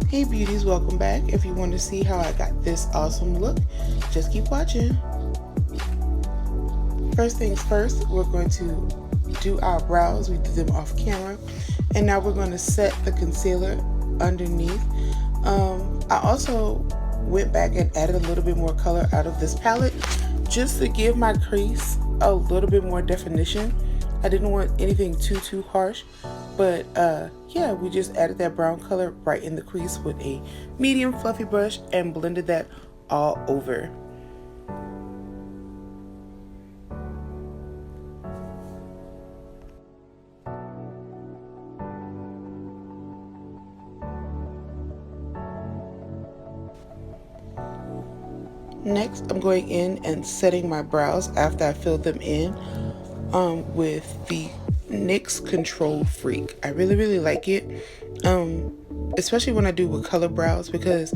Hey beauties, welcome back. If you want to see how I got this awesome look, just keep watching. First things first, we're going to do our brows. We did them off camera, and now we're going to set the concealer underneath. I also went back and added a little bit more color out of this palette just to give my crease a little bit more definition. I didn't want anything too harsh, but yeah, we just added that brown color right in the crease with a medium fluffy brush and blended that all over. Next, I'm going in and setting my brows after I filled them in with the NYX Control Freak. I really like it, especially when I do with color brows, because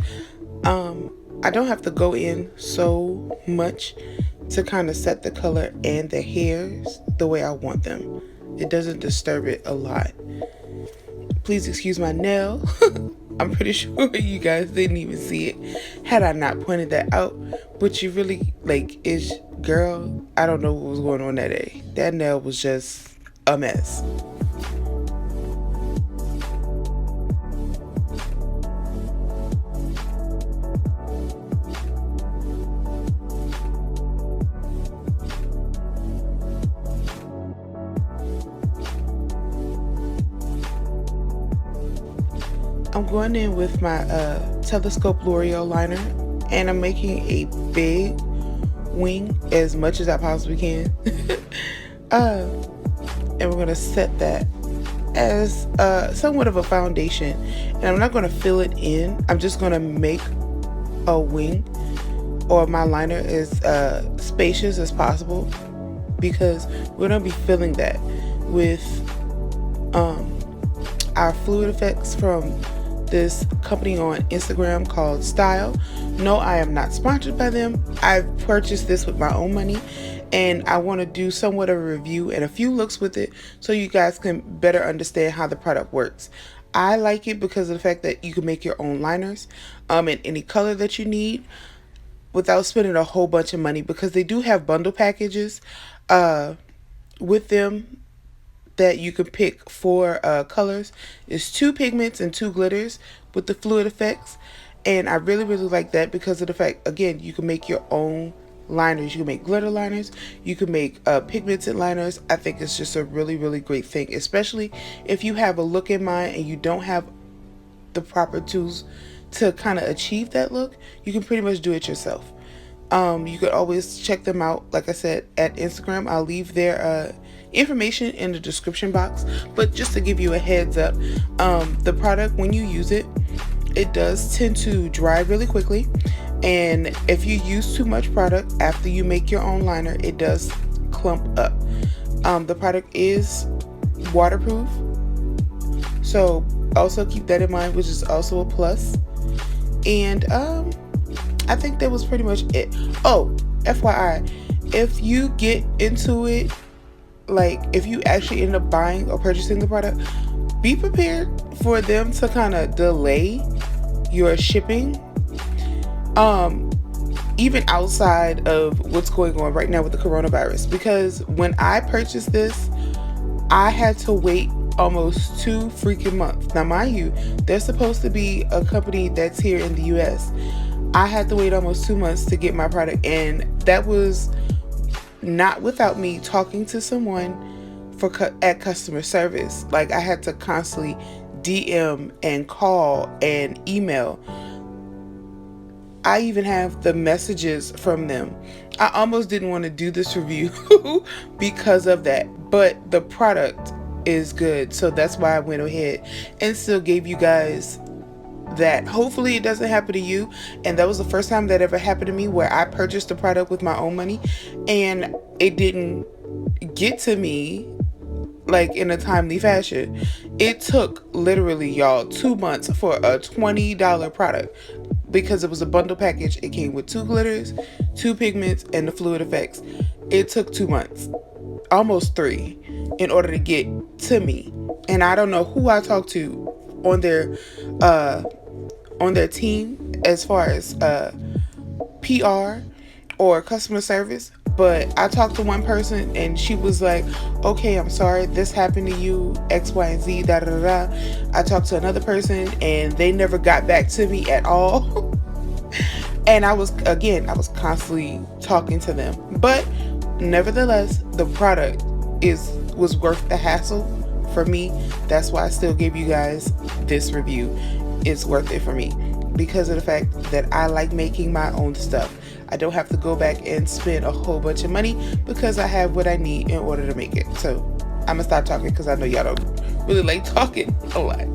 I don't have to go in so much to kind of set the color and the hairs the way I want them. It doesn't disturb it a lot. Please excuse my nail. I'm pretty sure you guys didn't even see it had I not pointed that out, but you really, like, girl, I don't know what was going on that day. That nail was just a mess. I'm going in with my Telescope L'Oreal liner, and I'm making a big wing as much as I possibly can. And we're going to set that as somewhat of a foundation. And I'm not going to fill it in. I'm just going to make a wing, or my liner, as spacious as possible, because we're going to be filling that with our Fluid Fx from this company on Instagram called STYL. No, I am not sponsored by them. I've purchased this with my own money, and I want to do somewhat of a review and a few looks with it so you guys can better understand how the product works. I like it because of the fact that you can make your own liners in any color that you need without spending a whole bunch of money, because they do have bundle packages with them that you can pick for colors. It's 2 pigments and 2 glitters with the Fluid Fx, and I really like that because of the fact, again, you can make your own liners. You can make glitter liners, you can make pigments and liners. I think it's just a really great thing, especially if you have a look in mind and you don't have the proper tools to kind of achieve that look. You can pretty much do it yourself. You could always check them out, like I said, at Instagram. I'll leave their information in the description box, but just to give you a heads up, the product, when you use it, it does tend to dry really quickly, and if you use too much product after you make your own liner, it does clump up. The product is waterproof, so also keep that in mind, which is also a plus. And I think that was pretty much it. Oh, FYI, if you get into it, like if you actually end up buying or purchasing the product, be prepared for them to kind of delay your shipping, even outside of what's going on right now with the coronavirus. Because when I purchased this, I had to wait almost 2 freaking months. Now mind you, there's supposed to be a company that's here in the US. I had to wait almost 2 months to get my product, and that was not without me talking to someone at customer service. Like, I had to constantly DM and call and email. I even have the messages from them. I almost didn't want to do this review because of that, but the product is good, so that's why I went ahead and still gave you guys that. Hopefully it doesn't happen to you. And that was the first time that ever happened to me, where I purchased the product with my own money and it didn't get to me like in a timely fashion. It took literally, y'all, 2 months for a $20 product, because it was a bundle package. It came with 2 glitters, 2 pigments, and the Fluid Fx. It took 2 months, almost 3, in order to get to me. And I don't know who I talked to on their on their team as far as PR or customer service, but I talked to one person and she was like, okay, I'm sorry, this happened to you, X, Y, and Z, da da da da. I talked to another person and they never got back to me at all. And I was constantly talking to them. But nevertheless, the product was worth the hassle for me. That's why I still give you guys this review. It's worth it for me because of the fact that I like making my own stuff. I don't have to go back and spend a whole bunch of money because I have what I need in order to make it. So I'm gonna stop talking because I know y'all don't really like talking a lot.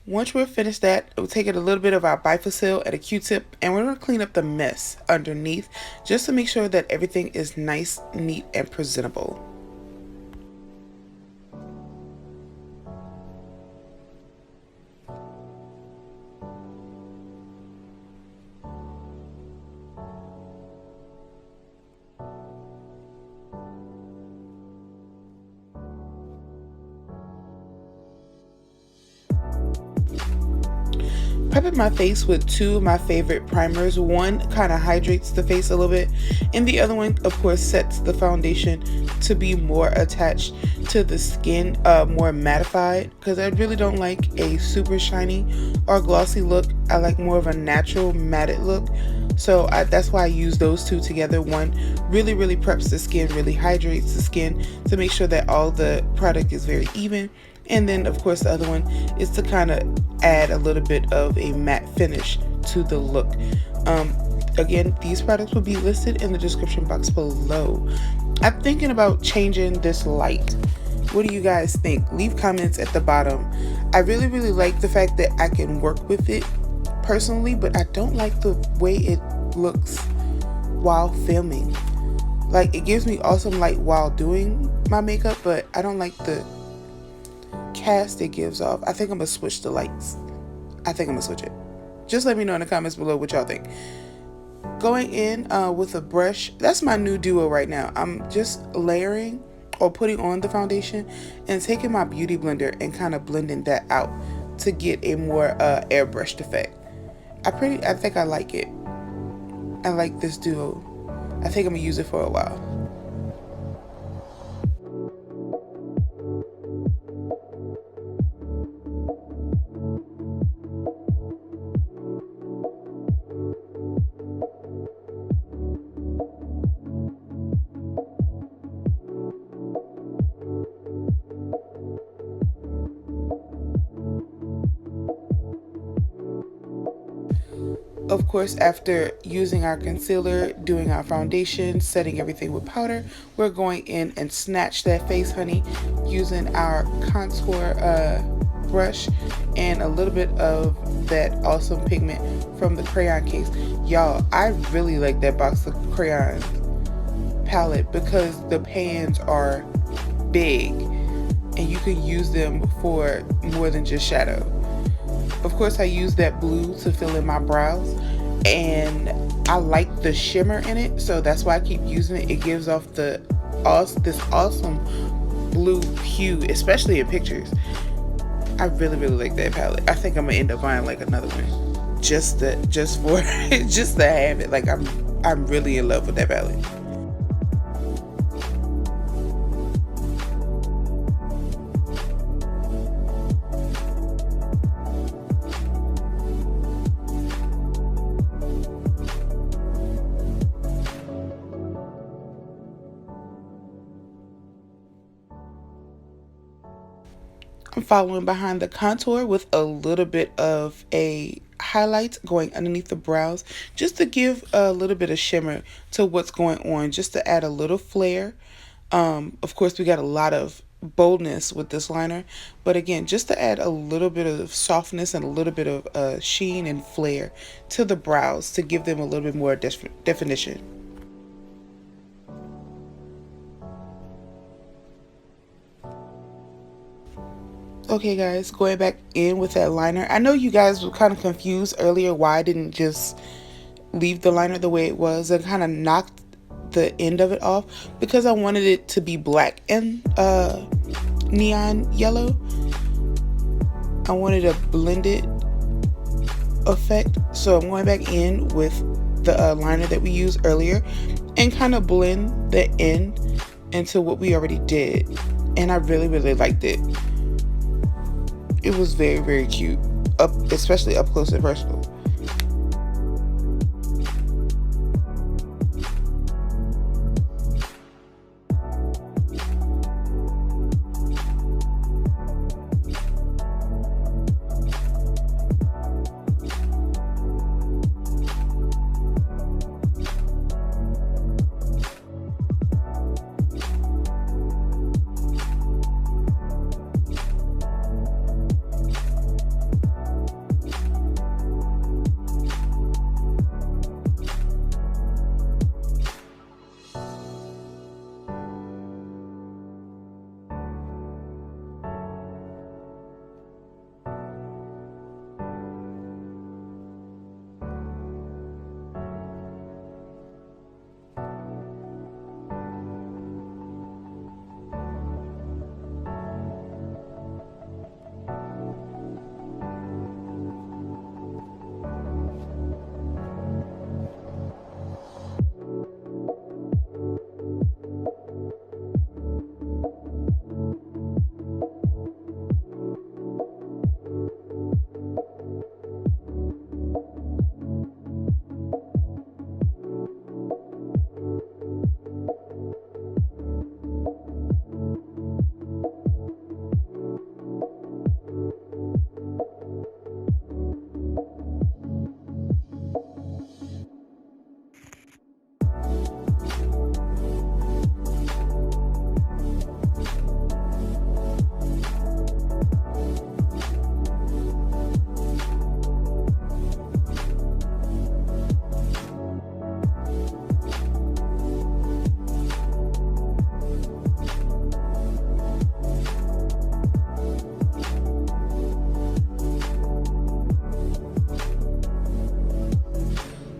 Once we're finished that, we'll take a little bit of our bifacil and a Q-tip and we're going to clean up the mess underneath just to make sure that everything is nice, neat, and presentable. Prepping my face with two of my favorite primers. One kind of hydrates the face a little bit, and the other one, of course, sets the foundation to be more attached to the skin, more mattified, because I really don't like a super shiny or glossy look. I like more of a natural matted look. So that's why I use those two together. One really preps the skin, really hydrates the skin to make sure that all the product is very even. And then of course the other one is to kind of add a little bit of a matte finish to the look. Again, these products will be listed in the description box below. I'm thinking about changing this light. What do you guys think? Leave comments at the bottom. I really like the fact that I can work with it personally, but I don't like the way it looks while filming. Like, it gives me awesome light while doing my makeup, but I don't like the cast it gives off. I think I'm gonna switch the lights. I think I'm gonna switch it. Just let me know in the comments below what y'all think. Going in with a brush, that's my new duo right now. I'm just layering or putting on the foundation and taking my beauty blender and kind of blending that out to get a more airbrushed effect. I think I like it. I like this duo. I think I'm gonna use it for a while. Of course, after using our concealer, doing our foundation, setting everything with powder, we're going in and snatch that face, honey, using our contour brush and a little bit of that awesome pigment from the crayon case. Y'all, I really like that box of crayons palette because the pans are big and you can use them for more than just shadow. Of course, I use that blue to fill in my brows, and I like the shimmer in it, so that's why I keep using it. It gives off this awesome blue hue, especially in pictures. I really like that palette. I think I'm gonna end up buying like another one, just to have it. Like I'm really in love with that palette. I'm following behind the contour with a little bit of a highlight going underneath the brows just to give a little bit of shimmer to what's going on, just to add a little flare. Of course, we got a lot of boldness with this liner, but again, just to add a little bit of softness and a little bit of sheen and flare to the brows to give them a little bit more definition. Okay guys, going back in with that liner. I know you guys were kind of confused earlier why I didn't just leave the liner the way it was and kind of knocked the end of it off, because I wanted it to be black and neon yellow. I wanted a blended effect, so I'm going back in with the liner that we used earlier and kind of blend the end into what we already did, and I really liked it. It was very cute, especially up close and personal.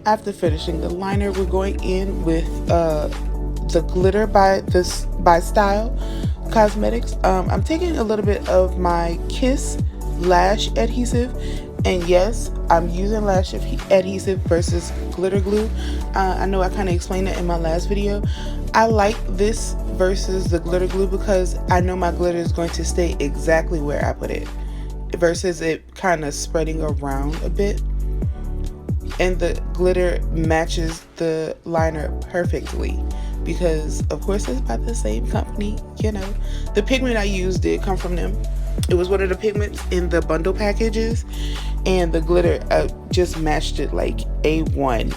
After finishing the liner, we're going in with the glitter by STYL Cosmetics. I'm taking a little bit of my Kiss lash adhesive, and yes, I'm using lash adhesive versus glitter glue. I know I kind of explained that in my last video. I like this versus the glitter glue because I know my glitter is going to stay exactly where I put it versus it kind of spreading around a bit. And the glitter matches the liner perfectly because, of course, it's by the same company, you know. The pigment I used did come from them. It was one of the pigments in the bundle packages, and the glitter just matched it like A1.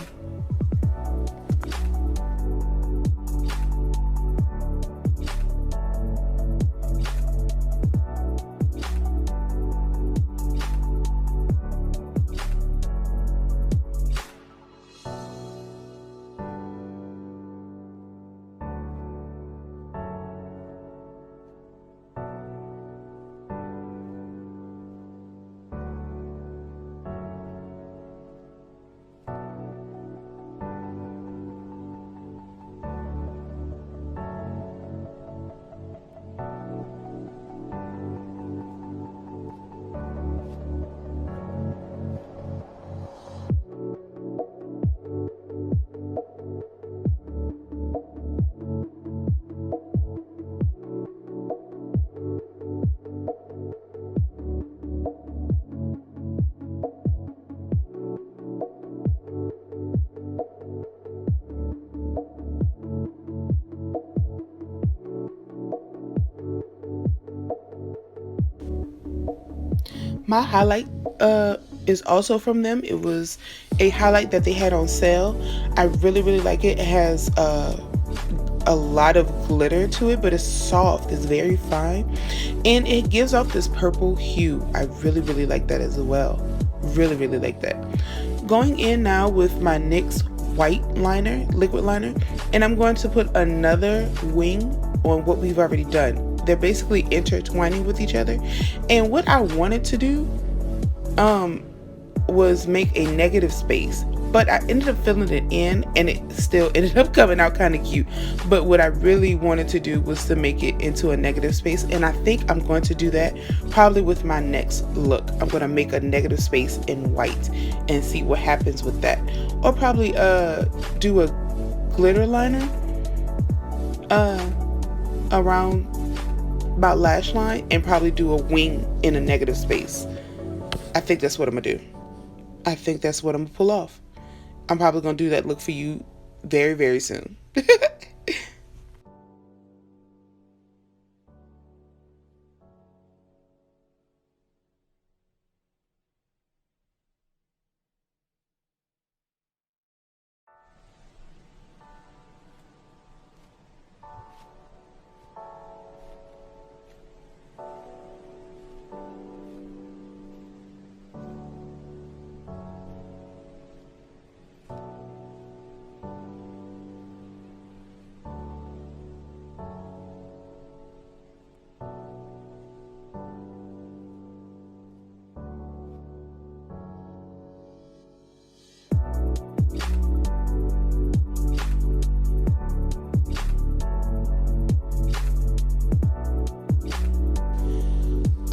My highlight is also from them. It was a highlight that they had on sale. I really like it. It has a lot of glitter to it, but it's soft, it's very fine, and it gives off this purple hue. I really, really like that as well. Really, really like that. Going in now with my NYX white liner, liquid liner, and I'm going to put another wing on what we've already done. They're basically intertwining with each other, and what I wanted to do was make a negative space, but I ended up filling it in and it still ended up coming out kind of cute. But what I really wanted to do was to make it into a negative space, and I think I'm going to do that probably with my next look. I'm going to make a negative space in white and see what happens with that, or probably do a glitter liner around my lash line and probably do a wing in a negative space. I think that's what I'm gonna do. I think that's what I'm gonna pull off. I'm probably gonna do that look for you very, very soon.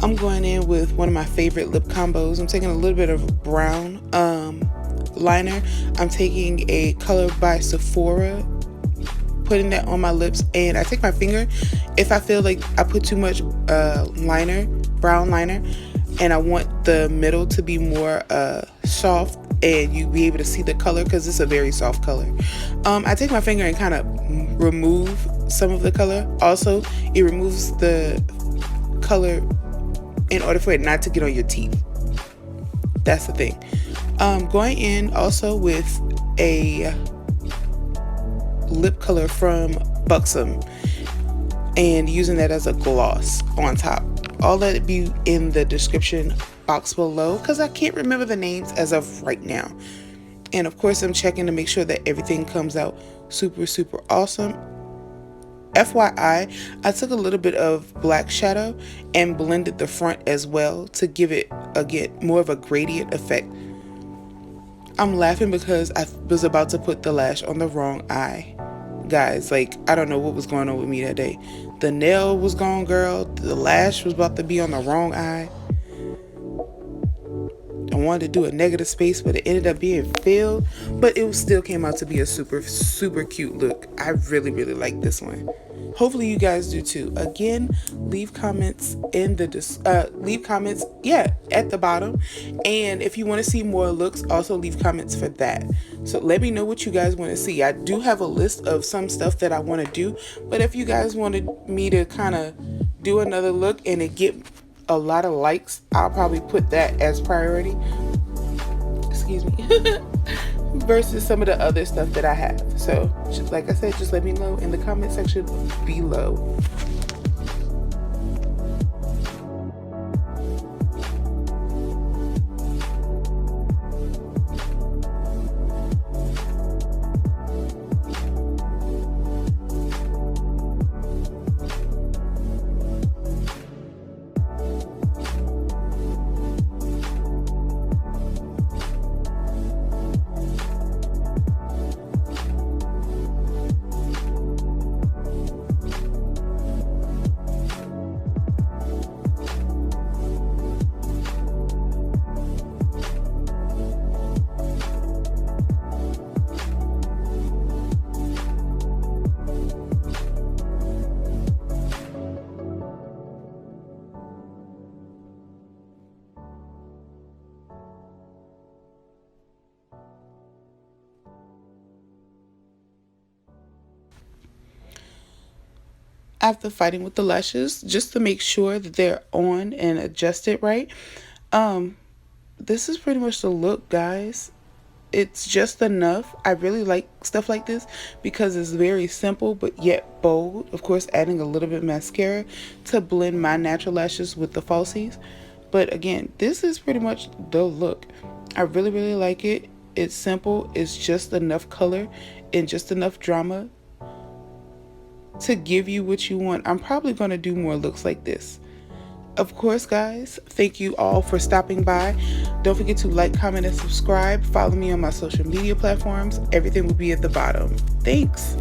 I'm going in with one of my favorite lip combos. I'm taking a little bit of brown liner. I'm taking a color by Sephora, putting that on my lips, and I take my finger if I feel like I put too much liner, brown liner, and I want the middle to be more soft and you be able to see the color, because it's a very soft color. I take my finger and kind of remove some of the color. Also, it removes the color in order for it not to get on your teeth. That's the thing. Going in also with a lip color from Buxom and using that as a gloss on top. All that be in the description box below, because I can't remember the names as of right now. And of course, I'm checking to make sure that everything comes out super, super awesome. FYI, I took a little bit of black shadow and blended the front as well to give it, again, more of a gradient effect. I'm laughing because I was about to put the lash on the wrong eye. Guys, like, I don't know what was going on with me that day. The nail was gone, girl. The lash was about to be on the wrong eye. I wanted to do a negative space, but it ended up being filled. But it still came out to be a super, super cute look. I really, really like this one. Hopefully you guys do too. Again, leave comments in the at the bottom, and if you want to see more looks, also leave comments for that. So let me know what you guys want to see. I do have a list of some stuff that I want to do, but if you guys wanted me to kind of do another look and it get a lot of likes, I'll probably put that as priority. Excuse me. Versus some of the other stuff that I have. So, like I said, just let me know in the comment section below. After fighting with the lashes just to make sure that they're on and adjusted right, this is pretty much the look, guys. It's just enough. I really like stuff like this because it's very simple but yet bold. Of course, adding a little bit of mascara to blend my natural lashes with the falsies. But again, this is pretty much the look. I really, really like it. It's simple. It's just enough color and just enough drama to give you what you want. I'm probably going to do more looks like this. Of course, guys, thank you all for stopping by. Don't forget to like, comment, and subscribe. Follow me on my social media platforms. Everything will be at the bottom. Thanks.